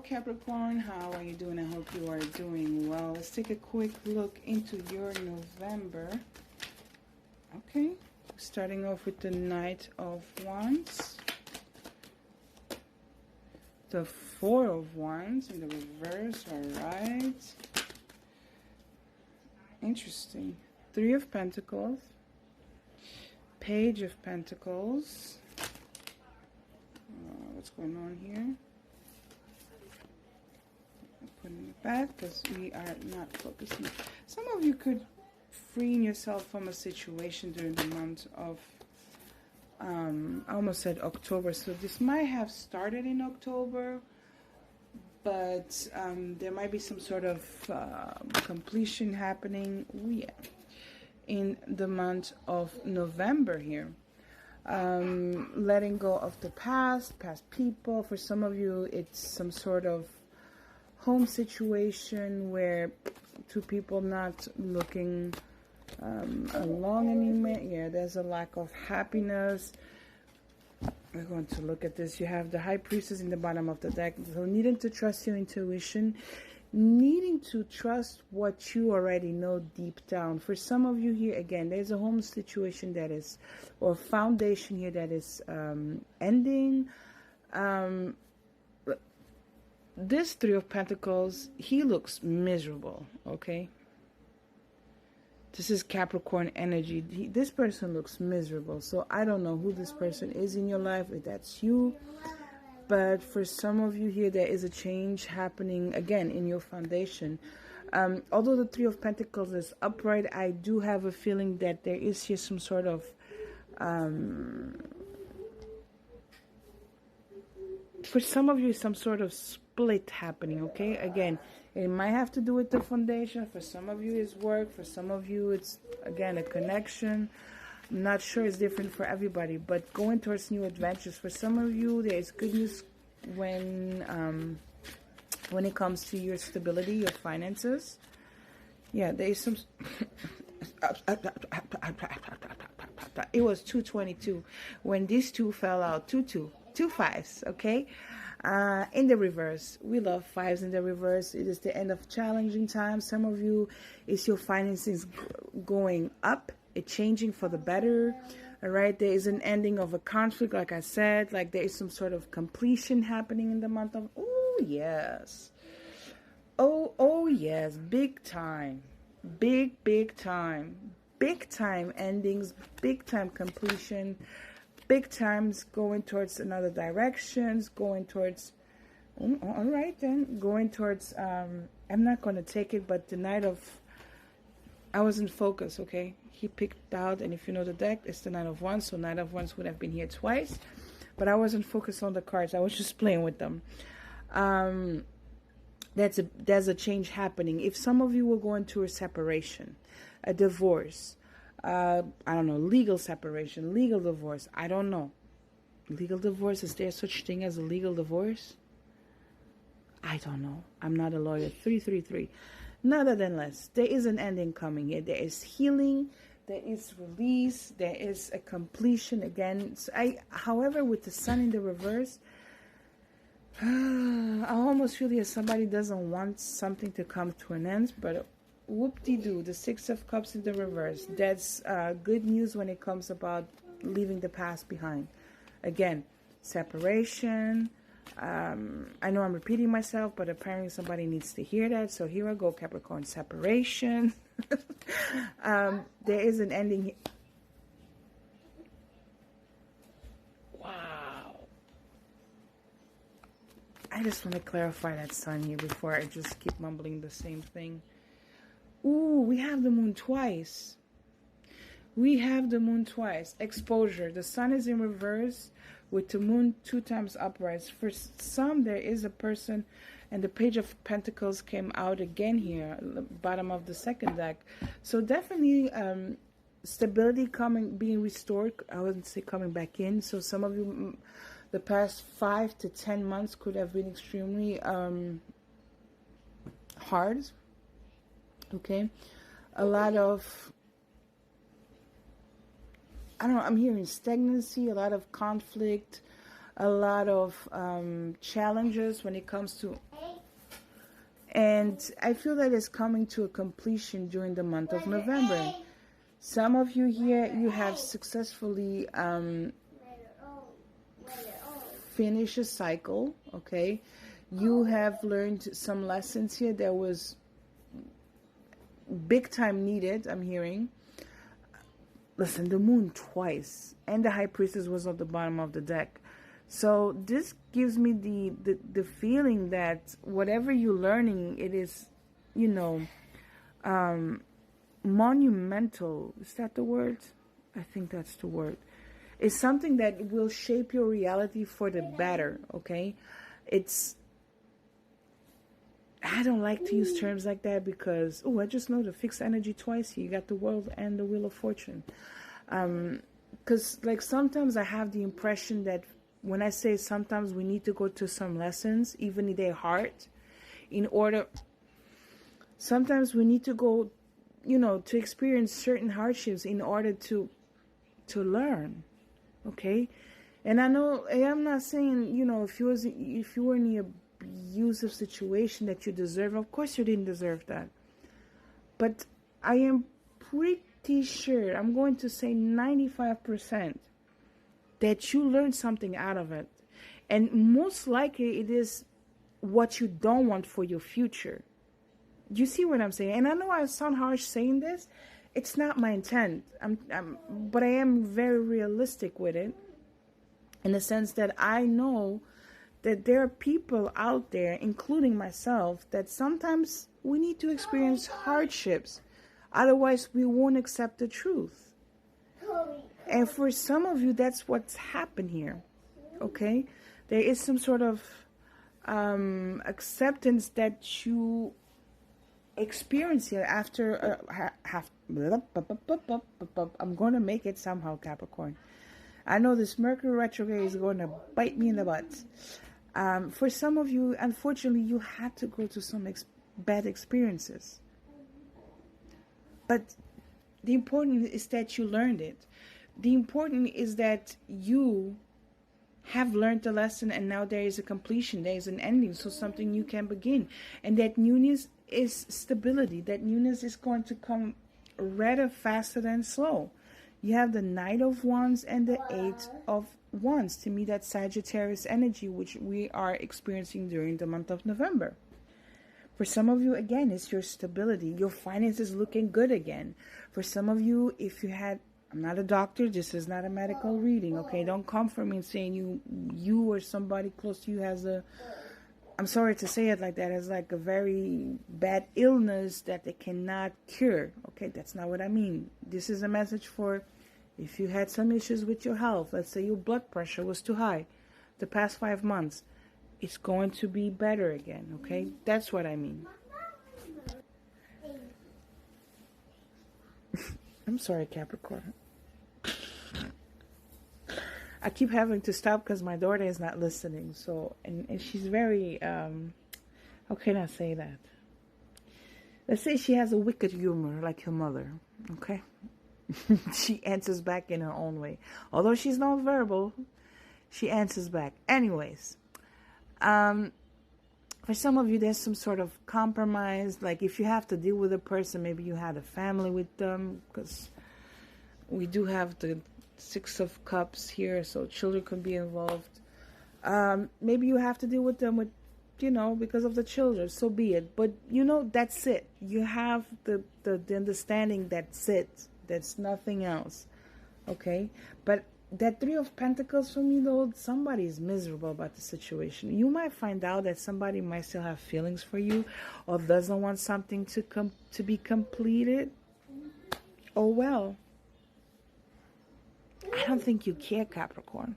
Capricorn, how are you doing? I hope you are doing well. Let's take a quick look into your November. Okay, starting off with the Knight of Wands, the Four of Wands in the reverse. All right, interesting. Three of Pentacles, Page of Pentacles. What's going on here? Putting it back because we are not focusing. Some of you could free yourself from a situation during the month of I almost said October, so this might have started in October, but there might be some sort of completion happening in the month of November here. Letting go of the past people. For some of you, it's some sort of home situation where two people not looking along anymore. Yeah, there's a lack of happiness. We're going to look at this. You have the High Priestess in the bottom of the deck. So needing to trust your intuition, needing to trust what you already know deep down. For some of you here, again, there's a home situation that is, or foundation here that is ending. This Three of Pentacles, he looks miserable, okay? This is Capricorn energy. This person looks miserable. So I don't know who this person is in your life, if that's you. But for some of you here, there is a change happening, again, in your foundation. Although the Three of Pentacles is upright, I do have a feeling that there is here some sort of... for some of you, some sort of split happening, okay? Again, it might have to do with the foundation. For some of you, it's work. For some of you, it's, again, a connection. I'm not sure, it's different for everybody, but going towards new adventures. For some of you, there is good news when it comes to your stability, your finances. Yeah, there is some... It was 222 when these two fell out. 2 fives, okay? In the reverse, we love fives in the reverse. It is the end of challenging times. Some of you, it's your finances going up, it's changing for the better. All right, there is an ending of a conflict, like I said. Like there is some sort of completion happening in the month of... Oh yes, oh yes, big time, big time endings, big time completion. Big times going towards another directions, going towards, all right then, going towards, I'm not going to take it, but the Knight of, I wasn't focused, okay? He picked out, and if you know the deck, it's the Knight of Wands, so Knight of Wands would have been here twice, but I wasn't focused on the cards, I was just playing with them. There's a change happening. If some of you were going through a separation, a divorce, I don't know, legal separation, legal divorce. I don't know. Legal divorce, is there such thing as a legal divorce? I don't know. I'm not a lawyer. 333. Nonetheless, there is an ending coming here. There is healing. There is release. There is a completion again. So however, with the Sun in the reverse, I almost feel that somebody doesn't want something to come to an end, but whoop-de-doo, the Six of Cups in the reverse. That's good news when it comes about leaving the past behind. Again, separation. I know I'm repeating myself, but apparently somebody needs to hear that. So here I go, Capricorn. Separation. There is an ending. Wow. I just want to clarify that Sun here before I just keep mumbling the same thing. Ooh, we have the Moon twice. We have the Moon twice. Exposure. The Sun is in reverse with the Moon 2 times upright. For some, there is a person, and the Page of Pentacles came out again here, at the bottom of the second deck. So definitely stability being restored. I wouldn't say coming back in. So some of you, the past 5 to 10 months could have been extremely hard. Okay, a lot of, I don't know, I'm hearing stagnancy, a lot of conflict, a lot of challenges when it comes to And I feel that it's coming to a completion during the month of November. Some of you here, you have successfully finished a cycle, okay? You have learned some lessons here that was big time needed, I'm hearing. Listen, the moon twice, and the high priestess was at the bottom of the deck. So this gives me the feeling that whatever you're learning, it is, you know, monumental. Is that the word? I think that's the word. It's something that will shape your reality for the better, okay? I don't like to use terms like that because, oh, I just know the fixed energy twice here. You got the world and the wheel of fortune. Because, like, sometimes I have the impression that when I say sometimes we need to go to some lessons, even if they're hard, sometimes we need to go, you know, to experience certain hardships in order to learn, okay? And I know, I'm not saying, you know, if you were in an abusive situation that you deserve, of course you didn't deserve that. But I am pretty sure, I'm going to say 95%, that you learned something out of it. And most likely it is what you don't want for your future. You see what I'm saying? And I know I sound harsh saying this. It's not my intent. But I am very realistic with it, in the sense that I know that there are people out there, including myself, that sometimes we need to experience hardships. Otherwise, we won't accept the truth. And for some of you, that's what's happened here. Okay? There is some sort of acceptance that you experience here after I'm going to make it somehow, Capricorn. I know this Mercury retrograde is going to bite me in the butt. For some of you, unfortunately, you had to go to some bad experiences. But the important is that you learned it. The important is that you have learned the lesson, and now there is a completion, there is an ending, so something new can begin. And that newness is stability. That newness is going to come rather faster than slow. You have the Knight of Wands and the Eight of Wands. To me, that's Sagittarius energy, which we are experiencing during the month of November. For some of you, again, it's your stability. Your finances looking good again. For some of you, if you had, I'm not a doctor, this is not a medical reading, okay? Don't come for me saying you or somebody close to you has I'm sorry to say it like that, has like a very bad illness that they cannot cure. Okay, that's not what I mean. This is a message for if you had some issues with your health. Let's say your blood pressure was too high the past 5 months. It's going to be better again, okay? That's what I mean. I'm sorry, Capricorn. I keep having to stop because my daughter is not listening. So, and she's very, how can I say that? Let's say she has a wicked humor like her mother, okay? She answers back in her own way. Although she's not verbal, she answers back. Anyways, for some of you, there's some sort of compromise. Like if you have to deal with a person, maybe you had a family with them, because we do have the Six of Cups here, so children could be involved. Maybe you have to deal with them with, you know, because of the children, so be it. But, you know, that's it. You have the understanding that's it. That's nothing else. Okay? But that Three of Pentacles for me, though, somebody is miserable about the situation. You might find out that somebody might still have feelings for you or doesn't want something to be completed. Oh, well. I don't think you care, Capricorn.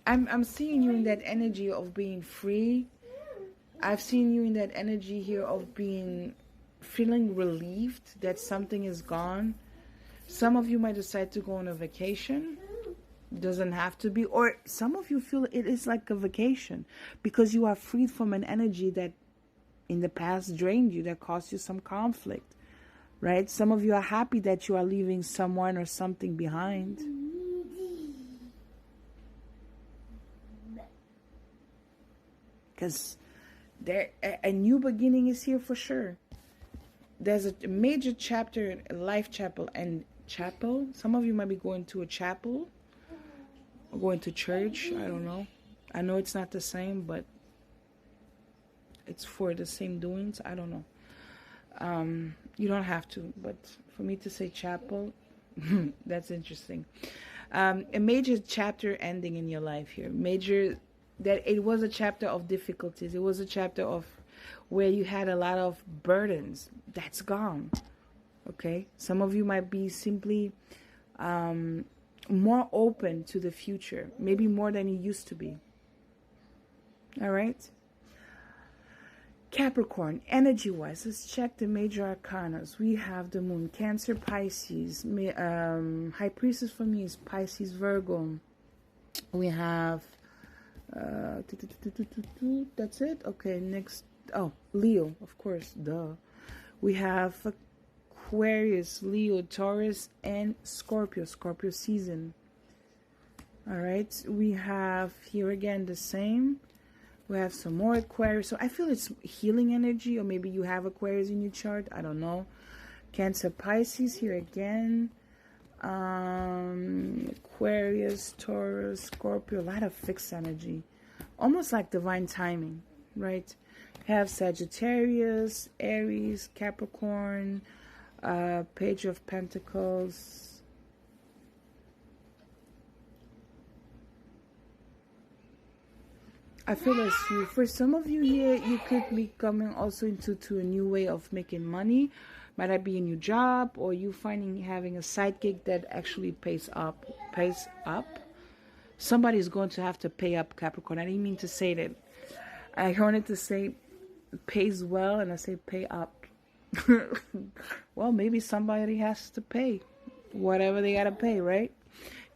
I'm seeing you in that energy of being free. I've seen you in that energy here of feeling relieved that something is gone. Some of you might decide to go on a vacation. Doesn't have to be. Or some of you feel it is like a vacation because you are freed from an energy that in the past drained you, that caused you some conflict. Right? Some of you are happy that you are leaving someone or something behind. Because There, a new beginning is here for sure. There's a major chapter, life chapel and chapel. Some of you might be going to a chapel or going to church. I don't know. I know it's not the same, but it's for the same doings. I don't know. You don't have to, but for me to say chapel, that's interesting. A major chapter ending in your life here. Major, that it was a chapter of difficulties. It was a chapter of where you had a lot of burdens. That's gone. Okay? Some of you might be simply more open to the future. Maybe more than you used to be. All right? Capricorn, energy-wise, let's check the major arcanas. We have the moon, Cancer, Pisces. High priestess for me is Pisces, Virgo. We have, that's it? Okay, next, oh, Leo, of course, duh. We have Aquarius, Leo, Taurus, and Scorpio, Scorpio season. All right, we have here again the same. We have some more Aquarius. So I feel it's healing energy, or maybe you have Aquarius in your chart. I don't know. Cancer, Pisces here again. Aquarius, Taurus, Scorpio. A lot of fixed energy. Almost like divine timing, right? Have Sagittarius, Aries, Capricorn, Page of Pentacles. I feel as you, for some of you here, you could be coming also into a new way of making money. Might that be a new job, or you having a side gig that actually pays up. Somebody's going to have to pay up, Capricorn. I didn't mean to say that. I wanted to say pays well, and I say pay up. Well, maybe somebody has to pay whatever they gotta pay, right?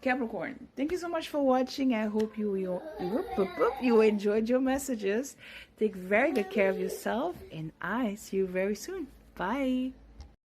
Capricorn, thank you so much for watching. I hope you enjoyed your messages. Take very good care of yourself, and I see you very soon. Bye.